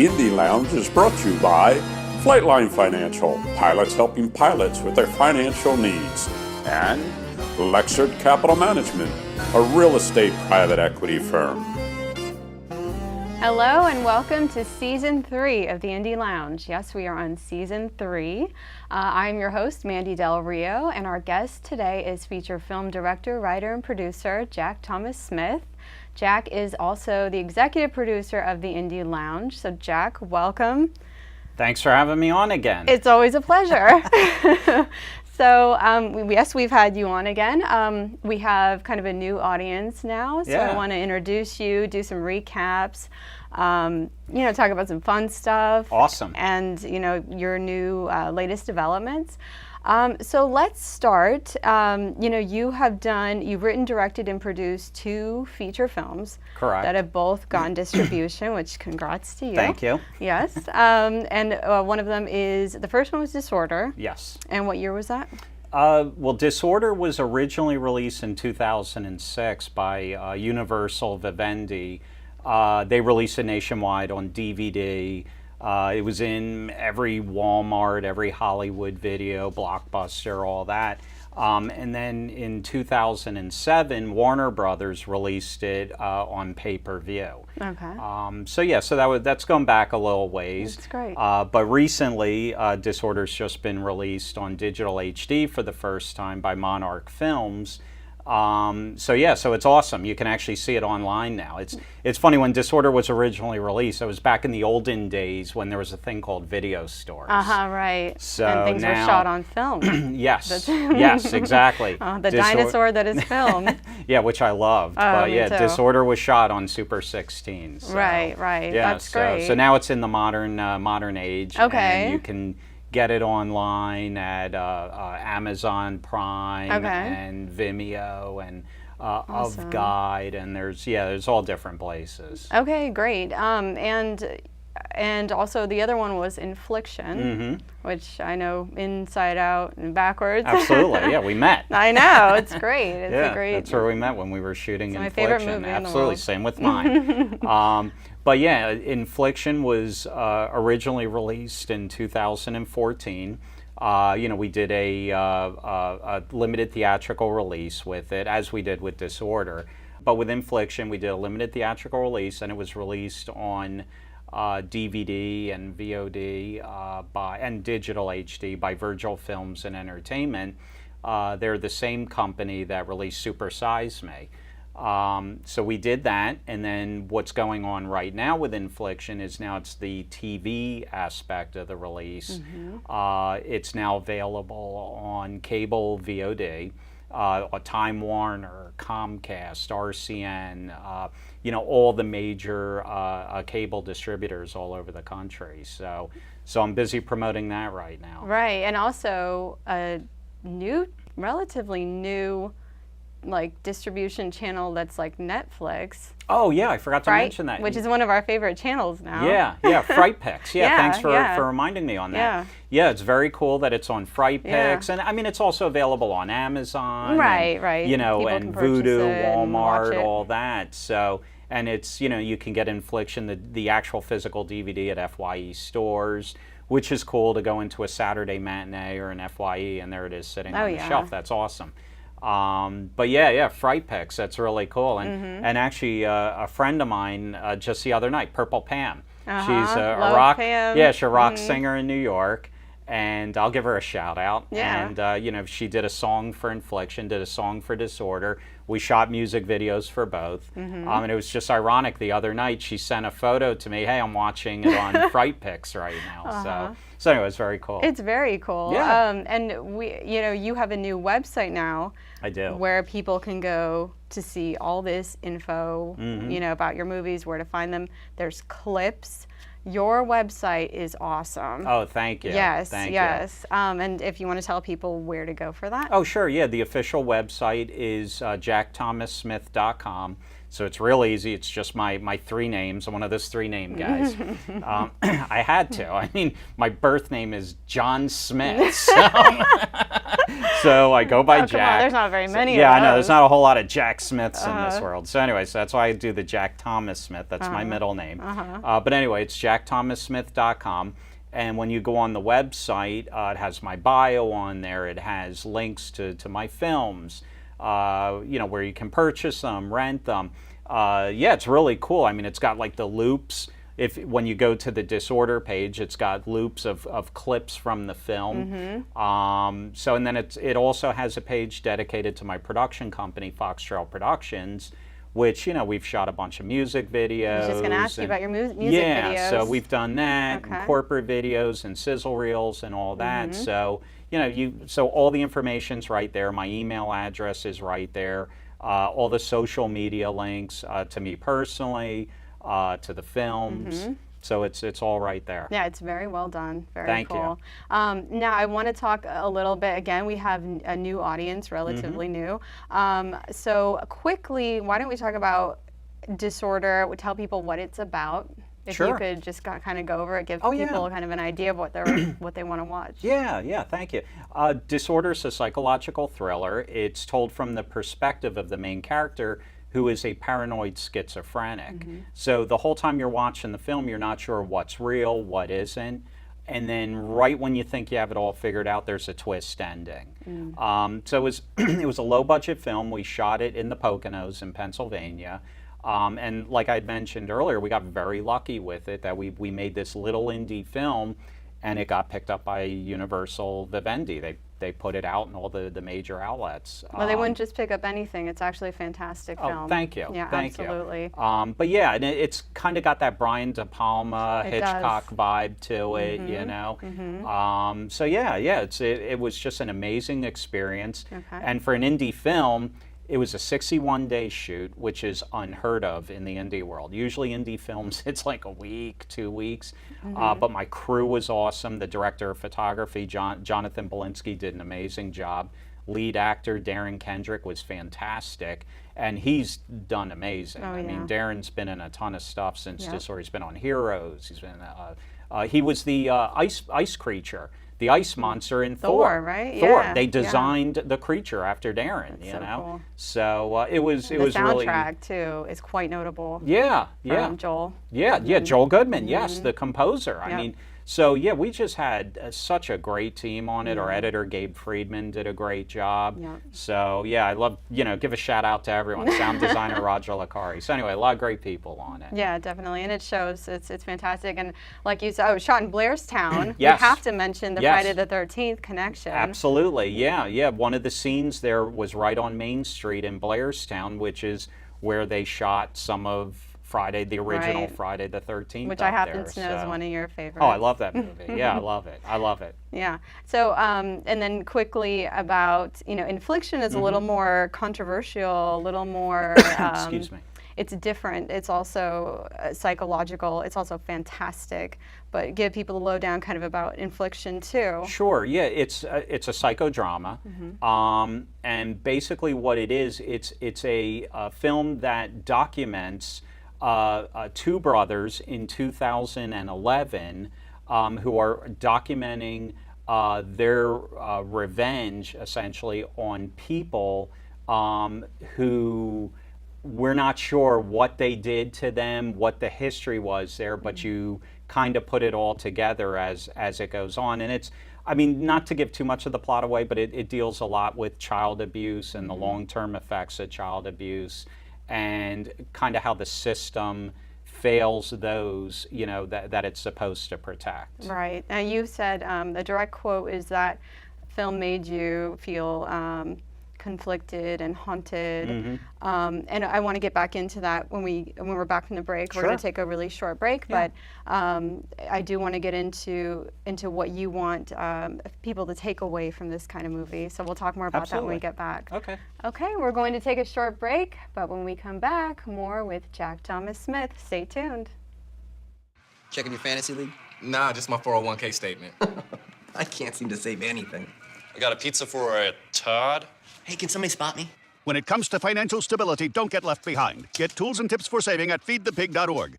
The Indie Lounge is brought to you by Flightline Financial, pilots helping pilots with their financial needs, and Lexard Capital Management, a real estate private equity firm. Hello and welcome to Season 3 of the Indie Lounge. Yes, we are on Season 3. I'm your host, Mandy Del Rio, and our guest today is feature film director, writer, and producer Jack Thomas Smith. Jack is also the executive producer of the Indie Lounge. So Jack, welcome. Thanks for having me on again. It's always a pleasure. So yes, we've had you on again. We have kind of a new audience now, so I want to introduce you, do some recaps, talk about some fun stuff. Awesome. And, your new latest developments. So let's start. You've written, directed, and produced 2 feature films. Correct. That have both gotten distribution, which congrats to you. Thank you. Yes. And one of them the first one was Disorder. Yes. And what year was that? Well, Disorder was originally released in 2006 by Universal Vivendi. They released it nationwide on DVD. It was in every Walmart, every Hollywood video, Blockbuster, all that. And then in 2007, Warner Brothers released it on pay-per-view. Okay. So that's going back a little ways. That's great. But recently, Disorder's just been released on digital HD for the first time by Monarch Films. So it's awesome. You can actually see it online now. It's funny, when Disorder was originally released, it was back in the olden days when there was a thing called video stores. Right. So and things were shot on film. Yes, yes, exactly. Dinosaur that is film. Yeah, which I loved. But me too. Disorder was shot on Super 16. So, right. yeah, That's great. So now it's in the modern age. Okay. And you can get it online at Amazon Prime and Vimeo and Awesome. Of Guide, and there's all different places. Okay, great. And also the other one was Infliction, which I know inside out and backwards. Absolutely, yeah, we met. I know, it's great. It's a great. That's where we met, when we were shooting Infliction. My favorite movie Absolutely, in the world. Same with mine. But yeah, Infliction was originally released in 2014. We did a limited theatrical release with it, as we did with Disorder. But with Infliction, we did a limited theatrical release, and it was released on DVD and VOD and digital HD by Virgil Films and Entertainment. They're the same company that released Super Size Me. So we did that, and then what's going on right now with Infliction is now it's the TV aspect of the release. It's now available on cable VOD, Time Warner, Comcast, RCN, all the major cable distributors all over the country. So I'm busy promoting that right now. Right, and also a relatively new distribution channel that's like Netflix. Oh yeah, I forgot to mention that. Which is one of our favorite channels now. Yeah, Fright Picks. Yeah, thanks for reminding me on that. Yeah, it's very cool that it's on Fright Picks, and I mean it's also available on Amazon. Right. And Vudu, Walmart, all that. So, and it's you can get Infliction, the actual physical DVD at FYE stores, which is cool to go into a Saturday matinee or an FYE, and there it is sitting on the shelf. That's awesome. But Fright Picks, that's really cool. And actually, a friend of mine just the other night, Purple Pam. She's a rock, Pam. She's a rock singer in New York, and I'll give her a shout out. Yeah. And she did a song for Infliction, did a song for Disorder. We shot music videos for both. And it was just ironic. The other night, she sent a photo to me. Hey, I'm watching it on Fright Picks right now. So anyway, it's very cool. It's very cool. Yeah. And you have a new website now. I do. Where people can go to see all this info, about your movies, where to find them. There's clips. Your website is awesome. Oh, thank you. Yes, thank yes. And if you want to tell people where to go for that. Oh, sure. Yeah, the official website is jackthomassmith.com. So it's real easy. It's just my three names. I'm one of those three name guys. I had to. I mean, my birth name is John Smith. So I go by Jack. Come on, there's not very many Yeah, of I know. There's those. not a whole lot of Jack Smiths in this world. So anyway, so that's why I do the Jack Thomas Smith. That's my middle name. But anyway, it's jackthomassmith.com. And when you go on the website, it has my bio on there. It has links to my films, where you can purchase them, rent them. Yeah, it's really cool. I mean, it's got like the loops. When you go to the Disorder page, it's got loops of clips from the film. And then it also has a page dedicated to my production company, Foxtrail Productions, which, we've shot a bunch of music videos. I was just going to ask you about your music videos. Yeah, so we've done that, and corporate videos and sizzle reels and all that. So, so all the information's right there. My email address is right there. All the social media links to me personally, to the films. So it's all right there. Yeah, it's very well done. Very Thank cool. Now I want to talk a little bit, again, we have a new audience, relatively new. So quickly, why don't we talk about Disorder, tell people what it's about. If you could just kind of go over it, give people kind of an idea of what they want to watch. Yeah, thank you. Disorder is a psychological thriller. It's told from the perspective of the main character, who is a paranoid schizophrenic. So the whole time you're watching the film, you're not sure what's real, what isn't. And then right when you think you have it all figured out, there's a twist ending. So it was, it was a low-budget film. We shot it in the Poconos in Pennsylvania. And like I'd mentioned earlier, we got very lucky with it, that we made this little indie film, and it got picked up by Universal Vivendi. They put it out in all the major outlets. Well, they wouldn't just pick up anything. It's actually a fantastic film. Oh, thank you. Yeah, thank absolutely. You. But yeah, and it's kind of got that Brian De Palma, Hitchcock vibe to it, So yeah, it was just an amazing experience. And for an indie film, it was a 61-day shoot, which is unheard of in the indie world. Usually indie films, it's like a week, 2 weeks. But my crew was awesome. The director of photography, Jonathan Belinsky, did an amazing job. Lead actor, Darren Kendrick, was fantastic. And he's done amazing. I mean, Darren's been in a ton of stuff since Disorder. He's been on Heroes. He's been, he was the ice creature. The ice monster in Thor, right? Thor. Yeah, They designed the creature after Darren. That's you so know, cool. So it was The really soundtrack too is quite notable. Yeah. Joel. Yeah, Joel Goodman. Yes, the composer. I mean, so yeah, we just had such a great team on it. Our editor Gabe Friedman did a great job. So yeah, I love give a shout out to everyone. Sound designer Roger Licari. So anyway, a lot of great people on it. Yeah, definitely, and it shows. It's fantastic, and like you said, it was shot in Blairstown. Yes. We have to mention the Friday the 13th connection. Absolutely, yeah. One of the scenes there was right on Main Street in Blairstown, which is where they shot some of Friday, the original Friday the 13th. Which I happen to know is one of your favorites. Oh, I love that movie. Yeah, I love it. Yeah. So, and then quickly about, Infliction is a little more controversial, a little more... Excuse me. It's different. It's also psychological. It's also fantastic. But give people a lowdown kind of about Infliction too. Sure. Yeah. It's a psychodrama, and basically what it is, it's a film that documents two brothers in 2011 who are documenting their revenge, essentially, on people who we're not sure what they did to them, what the history was there, but you kind of put it all together as it goes on. And it's, I mean, not to give too much of the plot away, but it deals a lot with child abuse and the long-term effects of child abuse, and kind of how the system fails those, that it's supposed to protect. Right. Now you said the direct quote is that film made you feel conflicted and haunted, and I want to get back into that when we're back from the break. We're going to take a really short break, but I do want to get into what you want people to take away from this kind of movie. So we'll talk more about that when we get back. Okay, we're going to take a short break, but when we come back, more with Jack Thomas Smith. Stay tuned. Checking your fantasy league? Nah, just my 401k statement. I can't seem to save anything. I got a pizza for a Todd. Hey, can somebody spot me? When it comes to financial stability, don't get left behind. Get tools and tips for saving at feedthepig.org.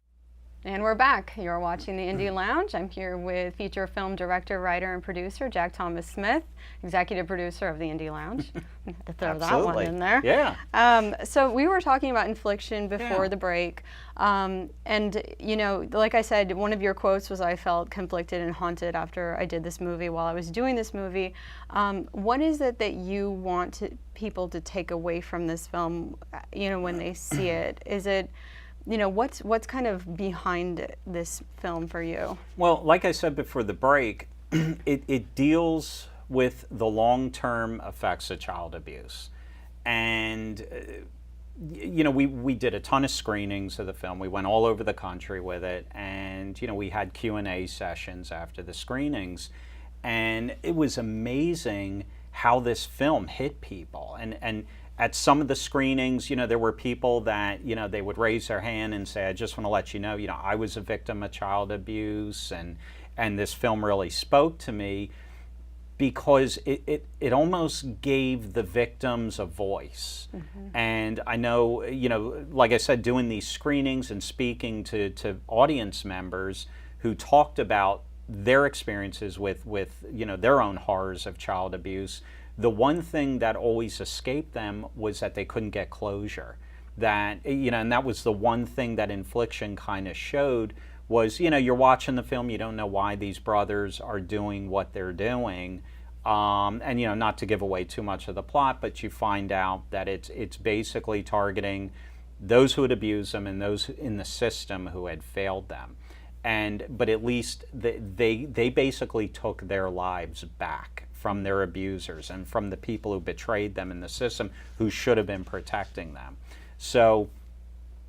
And we're back. You're watching the Indie Lounge. I'm here with feature film director, writer, and producer Jack Thomas Smith, executive producer of the Indie Lounge. I had to throw that one in there. Yeah. So we were talking about Infliction before the break. And, you know, like I said, one of your quotes was, I felt conflicted and haunted after I did this movie while I was doing this movie. What is it that you want people to take away from this film, you know, when they see it? Is it, you know, what's kind of behind this film for you? Well, like I said before the break, it deals with the long-term effects of child abuse. And, you know, we did a ton of screenings of the film. We went all over the country with it. And, you know, we had Q&A sessions after the screenings. And it was amazing how this film hit people. And at some of the screenings, you know, there were people that, you know, they would raise their hand and say, I just want to let you know, I was a victim of child abuse, and this film really spoke to me because it almost gave the victims a voice. Mm-hmm. And I know, you know, like I said, doing these screenings and speaking to audience members who talked about their experiences with, you know, their own horrors of child abuse, the one thing that always escaped them was that they couldn't get closure. That, you know, and that was the one thing that Infliction kind of showed was, you know, you're watching the film, you don't know why these brothers are doing what they're doing. And, you know, not to give away too much of the plot, but you find out that it's basically targeting those who had abused them and those in the system who had failed them. But at least they basically took their lives back from their abusers and from the people who betrayed them in the system who should have been protecting them. So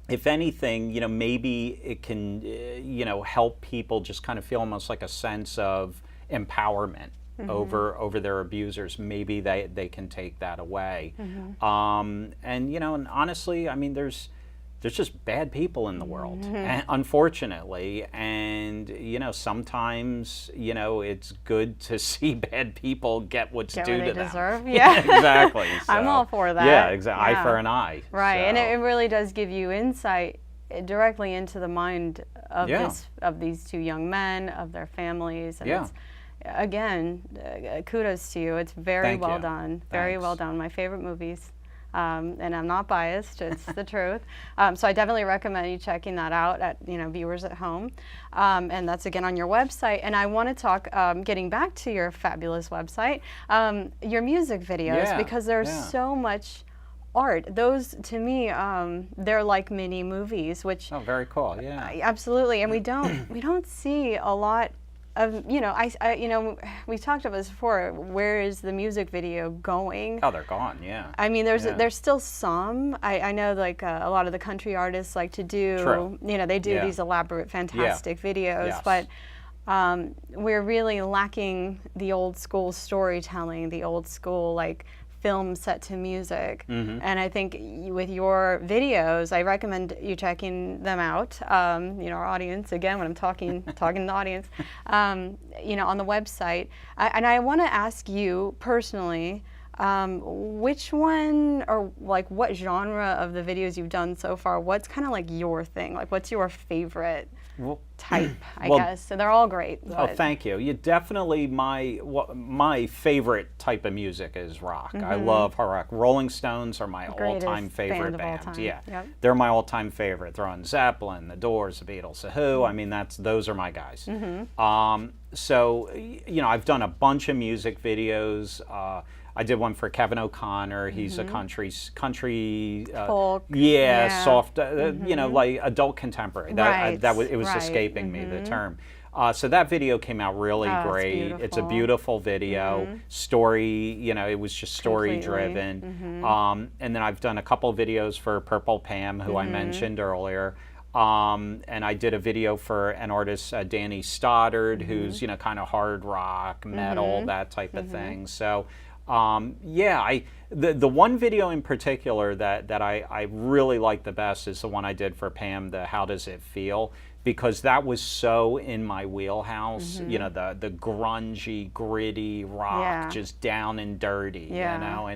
if anything, you know, maybe it can, you know, help people just kind of feel almost like a sense of empowerment over their abusers. Maybe they can take that away. And, you know, and honestly, I mean, there's just bad people in the world, and unfortunately, and, you know, sometimes, you know, it's good to see bad people get what's due to them. Deserve. Yeah. Exactly. So, I'm all for that. Yeah, exactly. Eye for an eye. Right, So. and it really does give you insight directly into the mind of of these two young men, of their families, and it's, again, kudos to you. It's very well done. Very well done. My favorite movies. And I'm not biased, it's the truth. So I definitely recommend you checking that out at, you know, viewers at home. And that's again on your website. And I want to talk, getting back to your fabulous website, your music videos, because there's so much art. Those, to me, they're like mini movies, which... Oh, very cool, yeah. Absolutely, and we don't see a lot of, you know, you know, we talked about this before. Where is the music video going? Oh, they're gone. Yeah. I mean, there's still some. I know, like a lot of the country artists like to do. You know, they do these elaborate, fantastic videos, but we're really lacking the old school storytelling, the old school like film set to music. And I think with your videos, I recommend you checking them out. You know, our audience, again, when I'm talking to the audience, you know, on the website. And I want to ask you personally, which one, or like what genre of the videos you've done so far, what's kind of like your thing? Like what's your favorite type, I guess? So they're all great. Oh, thank you. You definitely, my favorite type of music is rock. I love hard rock. Rolling Stones are my all-time favorite band. Yeah, they're my all-time favorite. They're on Zeppelin, The Doors, The Beatles, The Who. I mean, those are my guys. So, you know, I've done a bunch of music videos. I did one for Kevin O'Connor. He's a country folk, soft, you know, like adult contemporary. It was escaping me, the term. So that video came out really great. It's a beautiful video. Story, you know, it was just story driven. And then I've done a couple of videos for Purple Pam, who I mentioned earlier. And I did a video for an artist, Danny Stoddard, who's, you know, kind of hard rock, metal, that type of thing. So, the one video in particular that I really like the best is the one I did for Pam, the How Does It Feel? because that was so in my wheelhouse. You know, the grungy, gritty rock, just down and dirty. You know,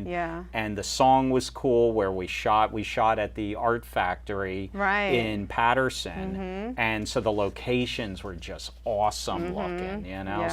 and the song was cool. Where we shot at the Art Factory in Patterson, and so the locations were just awesome looking. You know,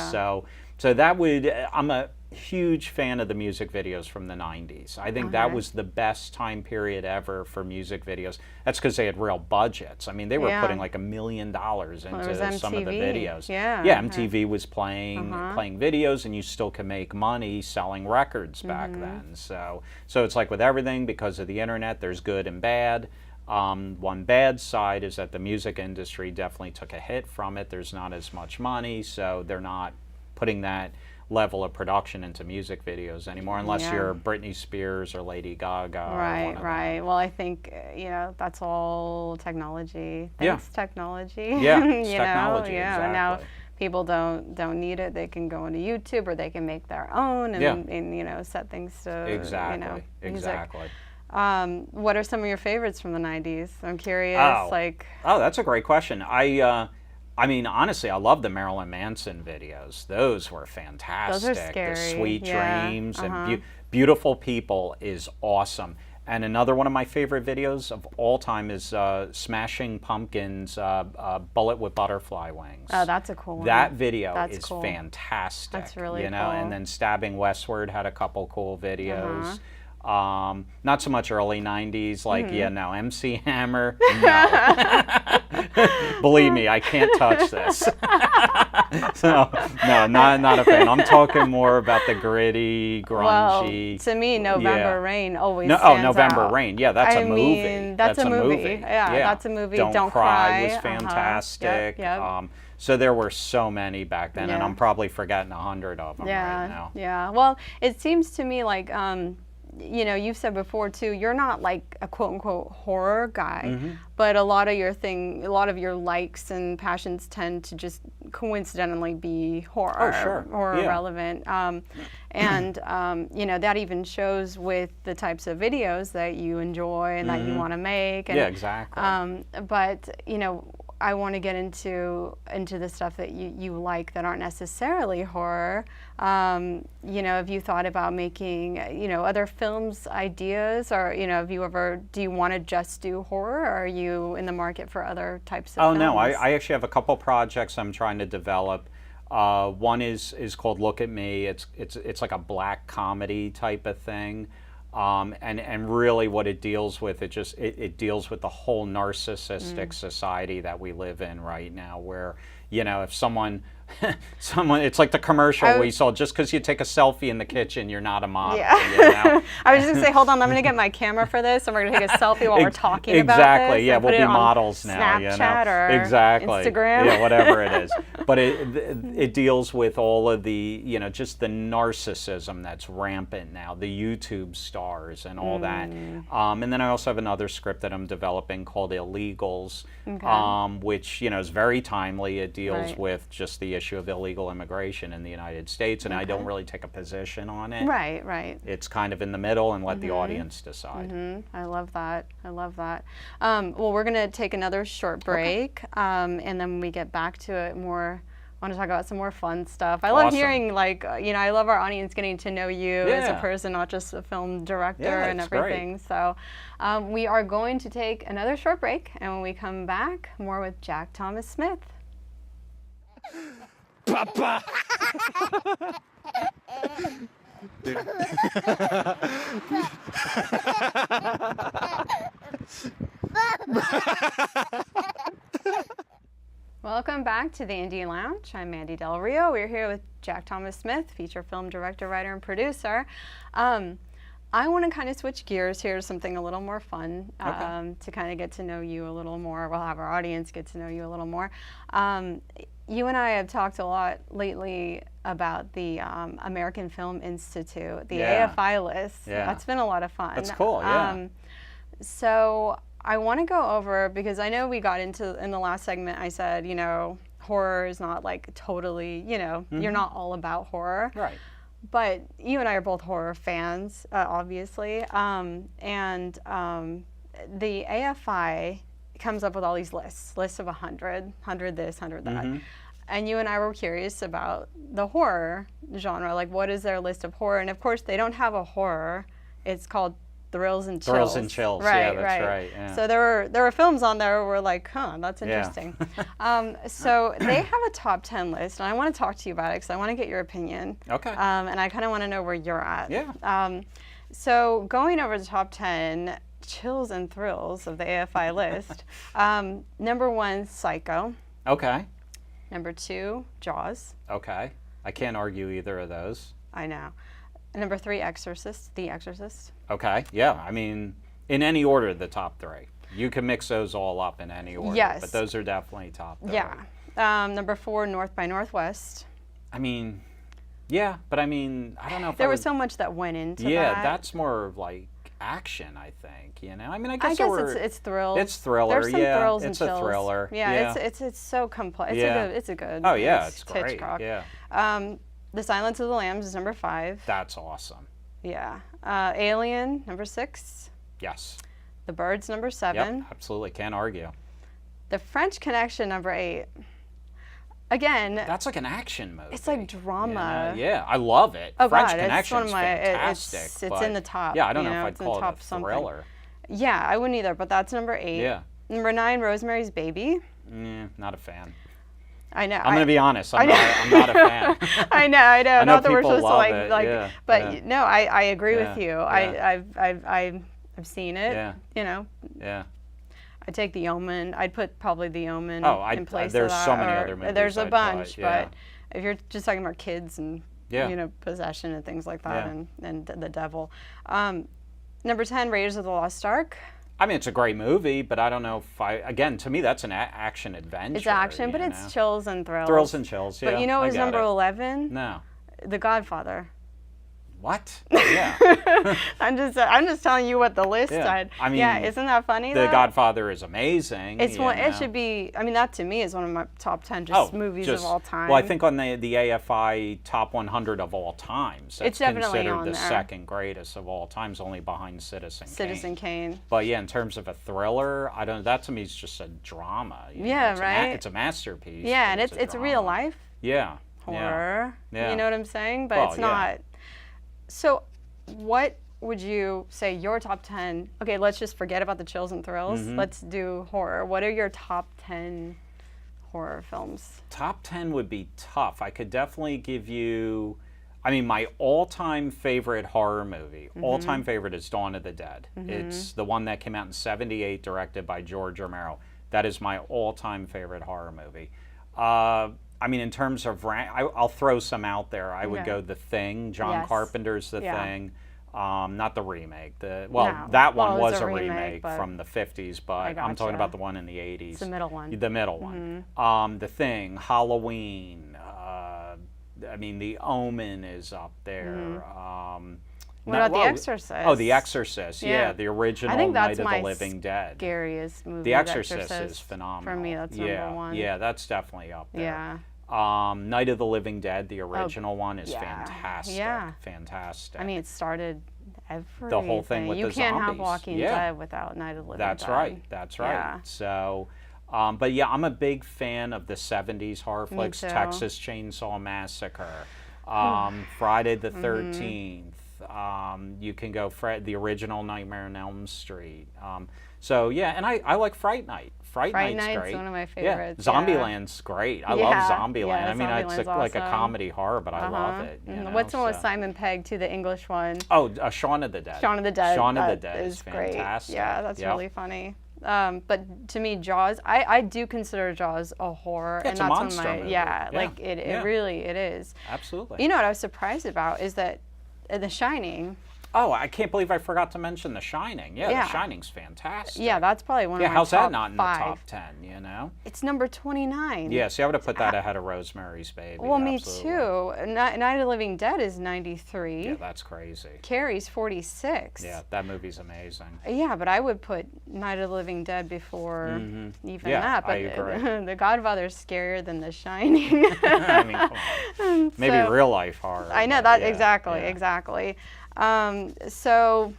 so that would I'm a huge fan of the music videos from the 90s. I think that was the best time period ever for music videos. That's because they had real budgets. I mean, they were putting like $1 million into some of the videos. MTV was playing videos, and you still can make money selling records back then. So it's like with everything, because of the internet, there's good and bad. One bad side is that the music industry definitely took a hit from it. There's not as much money, so they're not putting that level of production into music videos anymore, unless you're Britney Spears or Lady Gaga. Right. Well, I think you know, that's all technology. Thanks, technology. Yeah, it's technology. Exactly. Now people don't need it. They can go onto YouTube, or they can make their own and you know, set things to you know, music. What are some of your favorites from the 90s? I'm curious. Oh, that's a great question. I mean, honestly, I love the Marilyn Manson videos. Those were fantastic. Those are scary. The Sweet Dreams and Beautiful People is awesome. And another one of my favorite videos of all time is Smashing Pumpkins' Bullet with Butterfly Wings. Oh, that's a cool one. That video is fantastic. That's really cool. Cool. And then Stabbing Westward had a couple cool videos. Not so much early 90s, like, MC Hammer, no. Believe me, I can't touch this. So, no, not a fan. I'm talking more about the gritty, grungy. Well, to me, November Rain always stands out. November Rain, that's a movie. Mean, that's a movie. Yeah, that's a movie. Don't Cry was fantastic. So there were so many back then, and I'm probably forgetting 100 of them right now. Yeah, well, it seems to me like, you know, you've said before too, you're not like a quote unquote horror guy, but a lot of your likes and passions tend to just coincidentally be horror, horror relevant. And you know, that even shows with the types of videos that you enjoy and that you want to make. And, exactly. But you know, I want to get into the stuff that you like that aren't necessarily horror. You know, have you thought about making, you know, other films ideas, or, you know, do you want to just do horror, or are you in the market for other types of films? No, I actually have a couple projects I'm trying to develop. One is called Look at Me. It's like a black comedy type of thing. And really what it deals with, it deals with the whole narcissistic society that we live in right now, where, you know, if someone, it's like the commercial we saw, just because you take a selfie in the kitchen, you're not a model. Yeah. You know? I was just going to say, hold on, I'm going to get my camera for this, and we're going to take a selfie while we're talking about this. Exactly, yeah, we'll be models now. Snapchat or Instagram. Yeah, whatever it is. But it deals with all of the, you know, just the narcissism that's rampant now, the YouTube stars and all that. And then I also have another script that I'm developing called Illegals, which, you know, is very timely. It deals with just the issue of illegal immigration in the United States, and I don't really take a position on it. Right. It's kind of in the middle, and let the audience decide. I love that. Well, we're going to take another short break, and then when we get back to it more, I want to talk about some more fun stuff. I love hearing, like, you know, I love our audience getting to know you as a person, not just a film director and everything. Great. So we are going to take another short break, and when we come back, more with Jack Thomas Smith. Papa! Welcome back to the Indie Lounge. I'm Mandy Del Rio. We're here with Jack Thomas Smith, feature film director, writer, and producer. I want to kind of switch gears here to something a little more fun, to kind of get to know you a little more. We'll have our audience get to know you a little more. You and I have talked a lot lately about the American Film Institute, the AFI list. That's been a lot of fun. That's cool, yeah. So I want to go over, because I know we got into, in the last segment, I said, you know, horror is not like totally, you know, you're not all about horror. Right. But you and I are both horror fans, obviously. And the AFI comes up with all these lists of 100 this, 100 that. And you and I were curious about the horror genre. Like, what is their list of horror? And of course, they don't have a horror. It's called Thrills and Chills. Thrills and Chills. Right, Yeah, that's right. Yeah. So there were films on there where we're like, huh, that's interesting. So they have a top 10 list, and I want to talk to you about it because I want to get your opinion. Okay. And I kind of want to know where you're at. Yeah. So going over the top 10 chills and thrills of the AFI list, number 1, Psycho. Okay. Number 2, Jaws. Okay. I can't argue either of those. I know. Number 3, Exorcist. The Exorcist. Okay. Yeah. I mean, in any order, the top 3. You can mix those all up in any order. Yes. But those are definitely top 3. Yeah. Number 4, North by Northwest. I mean, yeah, but I mean, I don't know if There was so much that went into that. Yeah, that's more like action, I think. You know, I mean, I guess it's thrills. It's thriller. There's some yeah, thrills and it's chills. a thriller. Yeah, it's so complex. It's a good. Oh yeah, it's great. Hitchcock. Yeah. The Silence of the Lambs is number 5. That's awesome. Yeah. Alien, number 6. Yes. The Birds, number 7. Yep, absolutely. Can't argue. The French Connection, number 8. Again, that's like an action movie. It's like drama. Yeah, I love it. Oh French God, Connection it's one of my. fantastic. It's in the top. Yeah, I don't you know if I'd it's in call the it top a something. thriller. Yeah, I wouldn't either. But that's number 8. Yeah. Number 9, Rosemary's Baby. Not a fan. I know. I'm gonna be honest. I'm not a fan. I know. Not that we're people supposed to love like. it. But yeah. no, I agree with you. Yeah. I've seen it. Yeah. You know. Yeah. I take The Omen. I'd put probably The Omen in place there's of that. so many other movies. There's a I'd bunch, put, yeah. but if you're just talking about kids and possession and things like that, and the devil. Number 10, Raiders of the Lost Ark. I mean, it's a great movie, but I don't know if again, to me, that's an action adventure. It's action, but it's chills and thrills. Thrills and chills, yeah. But you know what was number 11? No. The Godfather. What? Yeah. I'm just telling you what the list said. I mean, isn't that funny? The Godfather is amazing. It's one. It should be. I mean, that to me is one of my top 10 movies of all time. Well, I think on the AFI top 100 of all times, that's it's definitely considered on the there. second greatest of all times, only behind Citizen Kane. But yeah, in terms of a thriller, I don't. That to me is just a drama. Yeah, right. It's a masterpiece. Yeah, and it's real life. Yeah. Horror. Yeah. You know what I'm saying? But it's not. So, what would you say your top 10? Okay, let's just forget about the chills and thrills. Let's do horror. What are your top 10 horror films? Top 10 would be tough. I could definitely give you, I mean, my all-time favorite horror movie, all-time favorite is Dawn of the Dead. It's the one that came out in '78, directed by George Romero. That is my all-time favorite horror movie. I mean, in terms of rank, I'll throw some out there. I would go The Thing, John Carpenter's The Thing, not the remake. That one was a remake from the 50s, but I'm talking about the one in the 80s. It's the middle one. The middle one. The Thing, Halloween. I mean, The Omen is up there. What about The Exorcist? Oh, The Exorcist, yeah, the original I think that's Night of my the Living Dead. Scariest movie. The Exorcist is phenomenal. For me, that's number 1. Yeah, that's definitely up there. Yeah. Night of the Living Dead, the original one, is fantastic. Yeah. Fantastic. I mean, it started everything. The whole thing with you the can't zombies. have Walking Dead without Night of the Living Dead. That's right. Yeah. So, but yeah, I'm a big fan of the 70s horror flicks. too. Texas Chainsaw Massacre, Friday the 13th. You can go the original Nightmare on Elm Street. So yeah, and I like Fright Night. Fright Night's great. One of my favorites. Yeah, Zombieland's great. I love Zombieland. Yeah, I mean, it's Zombieland's like a awesome. comedy horror, but I love it. You know, What's the one with Simon Pegg too? The English one. Oh, Shaun of the Dead. Shaun of the Dead. Shaun of the Dead is great. fantastic. Yeah, that's really funny. But to me, Jaws, I do consider Jaws a horror, It's and a that's monster one of my movie. like it really is. Absolutely. You know what I was surprised about is that The Shining. Oh, I can't believe I forgot to mention The Shining. Yeah, Yeah. The Shining's fantastic. Yeah, that's probably one of my how's top that not in 5. the top 10, you know? It's number 29. Yeah, see, I would have put that ahead of Rosemary's Baby. Well, me absolutely. too. Night of the Living Dead is 93. Yeah, that's crazy. Carrie's 46. Yeah, that movie's amazing. Yeah, but I would put Night of the Living Dead before even Yeah, that. But I agree. The Godfather's scarier than The Shining. I mean, come on. Maybe real life horror. I know but that yeah, exactly. So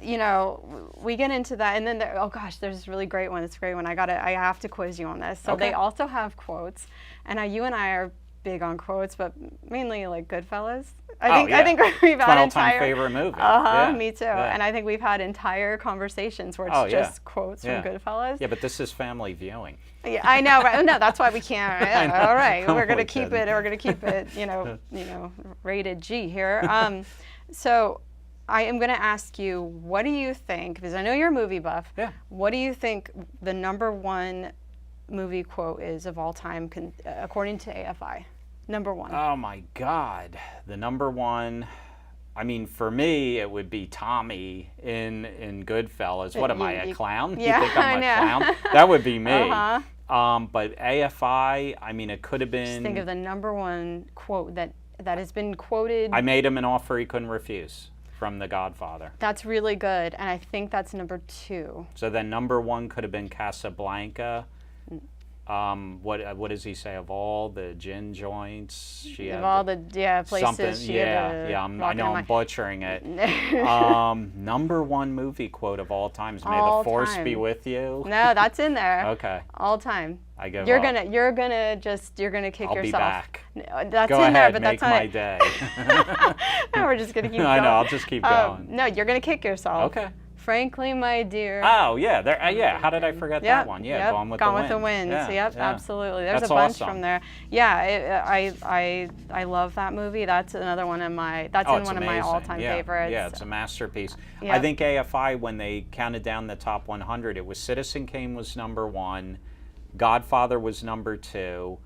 you know, we get into that, and then oh gosh, there's this really great one. It's a great one. I have to quiz you on this. So Okay. they also have quotes, and you and I are big on quotes, but mainly like Goodfellas. I think we've It's had my all-time entire favorite movie. me too. Yeah. And I think we've had entire conversations where it's just quotes from Goodfellas. Yeah, but this is family viewing. Yeah, I know, right? No, that's why we can't. Right? All right, we're gonna We keep couldn't. it. We're gonna keep it. You know, rated G here. So, I am gonna ask you, what do you think? Because I know you're a movie buff. Yeah. What do you think the #1 movie quote is of all time, according to AFI? #1. Oh my God, the #1. I mean, for me, it would be Tommy in Goodfellas. What am I, a clown? Yeah, You think I'm I a know. clown? That would be me. Uh-huh. But AFI, I mean, it could have been. Just think of the #1 quote that has been quoted. I made him an offer he couldn't refuse from The Godfather. That's really good, and I think that's #2. So then #1 could have been Casablanca. What does he say? Of all the gin joints, she had Of all the places something. she had I know I'm butchering it. #1 movie quote of all times. May All the force time. be with you. No, that's in there. Okay. All time. I give You're up. gonna kick I'll yourself. be back. No, that's Go in ahead, there, but make that's not my it. day. No, we're just gonna keep I going. know. I'll just keep going. No, you're gonna kick yourself. Okay. Frankly, my dear. Oh yeah, there. Yeah. How did I forget that one? Yeah, yep, Gone with Gone the with the Wind. Wind. Yeah, Yep, yeah. absolutely. There's That's a bunch awesome. from there. Yeah, I love that movie. That's another one of my. That's in It's one of my amazing. all-time Yeah, favorites. Yeah, it's a masterpiece. I Yep. think AFI, when they counted down the top 100, it was Citizen Kane was #1, Godfather was #2.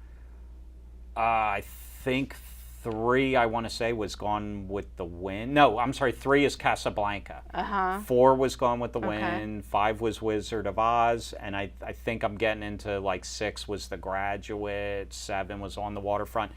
I think 3, I want to say, was Gone with the Wind. No, I'm sorry, 3 is Casablanca. 4 was Gone with the Wind. 5 was Wizard of Oz. And I think I'm getting into like 6 was The Graduate. 7 was On the Waterfront.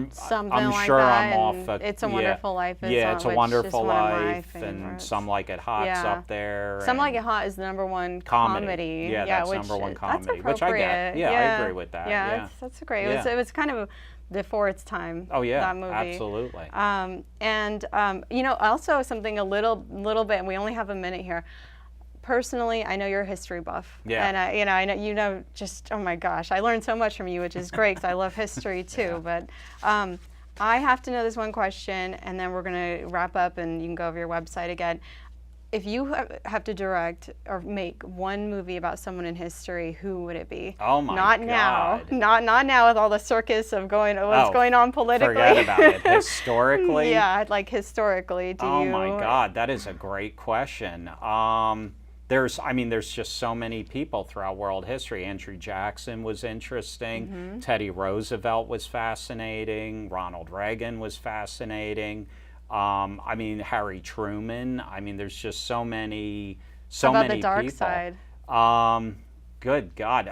Something I'm like sure that, I'm and off. It's a Wonderful Life is Yeah, on, It's a which Wonderful is one of my Life. And favorites. Some Like It Hot's Yeah. up there. Some and Like It Hot is the #1 comedy. Yeah, that's which, #1 that's comedy, which I get. appropriate. Yeah, I agree with that. Yeah, that's great. Yeah. It was kind of before its time. Oh yeah, that movie. absolutely. You know, also something a little bit, and we only have a minute here. Personally, I know you're a history buff. Yeah. And I know just, oh my gosh, I learned so much from you, which is great because I love history too. But I have to know this one question, and then we're going to wrap up, and you can go over your website again. If you have to direct or make one movie about someone in history, who would it be? Oh my Not God. now. Not now with all the circus of what's going on politically. Forget about it. Historically? Yeah, like historically. Oh my God, that is a great question. There's just so many people throughout world history. Andrew Jackson was interesting. Teddy Roosevelt was fascinating. Ronald Reagan was fascinating. Harry Truman. There's just so many How about many the dark people. side? Good God.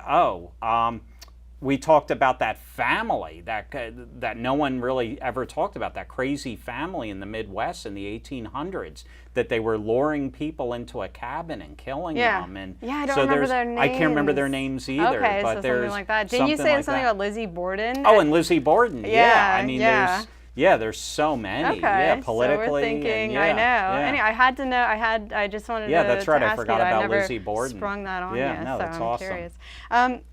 We talked about that family that no one really ever talked about, that crazy family in the Midwest in the 1800s, that they were luring people into a cabin and killing them. And yeah, I don't remember their names. I can't remember their names either. Okay, but so there's something like that. Didn't you say like something that. about Lizzie Borden? Oh, and Lizzie Borden. Yeah, There's so many. Okay, Yeah, politically. so we're thinking, and I know. Yeah. Anyway, I had to know. I just wanted Yeah, to that's right. to I ask forgot you that. about I never Lizzie Borden. sprung that on Yeah, you, no, so that's I'm awesome. curious.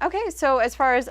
Okay, so as far as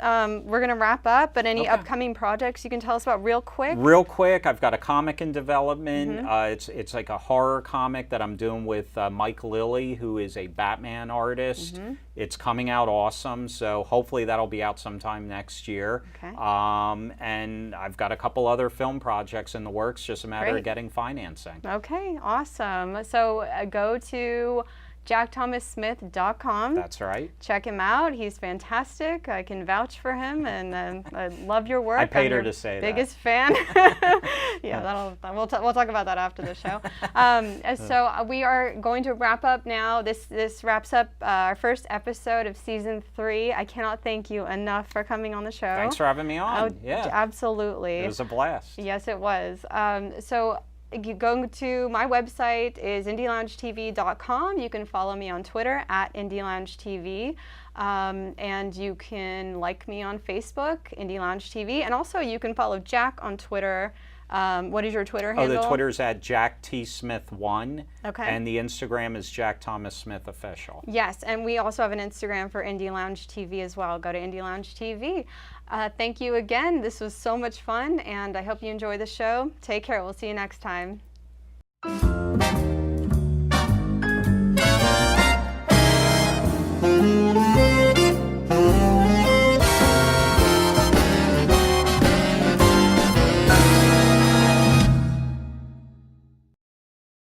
we're going to wrap up, but any upcoming projects you can tell us about real quick? Real quick, I've got a comic in development. Mm-hmm. It's like a horror comic that I'm doing with Mike Lilly, who is a Batman artist. Mm-hmm. It's coming out awesome, so hopefully that'll be out sometime next year. Okay. And I've got a couple other film projects in the works, just a matter of getting financing. Okay, awesome. So go to jackthomassmith.com. That's right. Check him out. He's fantastic. I can vouch for him, and I love your work. I paid I'm her your to say that. biggest fan. Yeah, we'll talk about that after the show. So we are going to wrap up now. This wraps up our first episode of season 3. I cannot thank you enough for coming on the show. Thanks for having me on. Absolutely. It was a blast. Yes, it was. So you go to my website is indieloungetv.com. You can follow me on Twitter at indieloungetv. And you can like me on Facebook, Indie Lounge TV. And also you can follow Jack on Twitter What is your Twitter Oh, handle? the Twitter's at Jack T. Smith 1. Okay. And the Instagram is Jack Thomas Smith Official. Yes, and we also have an Instagram for Indie Lounge TV as well. Go to Indie Lounge TV. Thank you again. This was so much fun, and I hope you enjoy the show. Take care. We'll see you next time.